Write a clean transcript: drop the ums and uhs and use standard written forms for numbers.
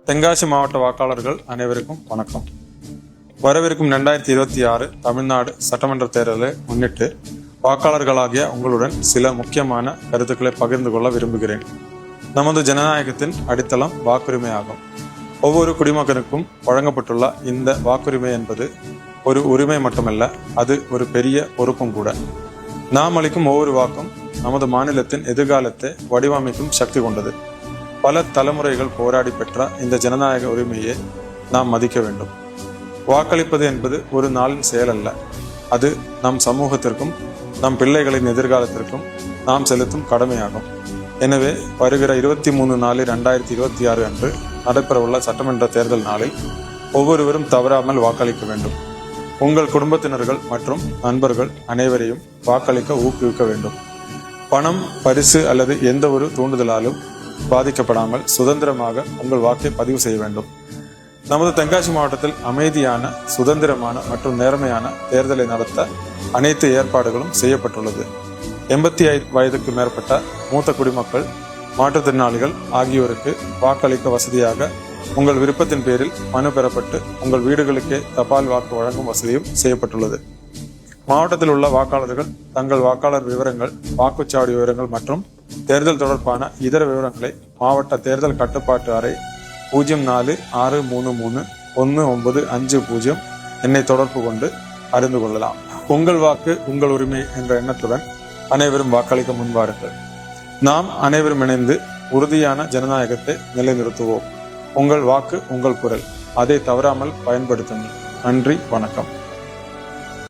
தென்காசி மாவட்ட வாக்காளர்கள் அனைவருக்கும் வணக்கம். வரவிருக்கும் 2026 தமிழ்நாடு சட்டமன்ற தேர்தலை முன்னிட்டு வாக்காளர்களாகிய உங்களுடன் சில முக்கியமான கருத்துக்களை பகிர்ந்து கொள்ள விரும்புகிறேன். நமது ஜனநாயகத்தின் அடித்தளம் வாக்குரிமை ஆகும். ஒவ்வொரு குடிமகனுக்கும் வழங்கப்பட்டுள்ள இந்த வாக்குரிமை என்பது ஒரு உரிமை மட்டுமல்ல, அது ஒரு பெரிய பொறுப்பும் கூட. நாம் அளிக்கும் ஒவ்வொரு வாக்கும் நமது மாநிலத்தின் எதிர்காலத்தை வடிவமைக்கும் சக்தி கொண்டது. பல தலைமுறைகள் போராடி பெற்ற இந்த ஜனநாயக உரிமையை நாம் மதிக்க வேண்டும். வாக்களிப்பது என்பது ஒரு நாளின் செயல் அல்ல, அது நம் சமூகத்திற்கும் நம் பிள்ளைகளின் எதிர்காலத்திற்கும் நாம் செலுத்தும் கடமையாகும். எனவே வருகிற 23/4/2026 அன்று நடைபெறவுள்ள சட்டமன்ற தேர்தல் நாளில் ஒவ்வொருவரும் தவறாமல் வாக்களிக்க வேண்டும். உங்கள் குடும்பத்தினர்கள் மற்றும் நண்பர்கள் அனைவரையும் வாக்களிக்க ஊக்குவிக்க வேண்டும். பணம், பரிசு அல்லது எந்த ஒரு தூண்டுதலாலும் பாதிக்கப்படாமல் சுதந்திரமாக உங்கள் வாக்கை பதிவு செய்ய வேண்டும். நமது தென்காசி மாவட்டத்தில் அமைதியான, சுதந்திரமான மற்றும் நேர்மையான தேர்தலை நடத்த அனைத்து ஏற்பாடுகளும் செய்யப்பட்டுள்ளது. 85 வயதுக்கு மேற்பட்ட மூத்த குடிமக்கள், மாற்றுத்திறனாளிகள் ஆகியோருக்கு வாக்களிக்க வசதியாக உங்கள் விருப்பத்தின் பேரில் மனு பெறப்பட்டு உங்கள் வீடுகளுக்கே தபால் வாக்கு வழங்கும் வசதியும் செய்யப்பட்டுள்ளது. மாவட்டத்தில் உள்ள வாக்காளர்கள் தங்கள் வாக்காளர் விவரங்கள், வாக்குச்சாவடி விவரங்கள் மற்றும் தேர்தல் தொடர்பான இதர விவரங்களை மாவட்ட தேர்தல் கட்டுப்பாட்டு அறை 0463319550 எண்ணை தொடர்பு கொண்டு அறிந்து கொள்ளலாம். உங்கள் வாக்கு உங்கள் உரிமை என்ற எண்ணத்துடன் அனைவரும் வாக்களிக்க முன்வாருங்கள். நாம் அனைவரும் இணைந்து உறுதியான ஜனநாயகத்தை நிலைநிறுத்துவோம். உங்கள் வாக்கு உங்கள் குரல், அதை தவறாமல் பயன்படுத்துங்கள். நன்றி, வணக்கம்.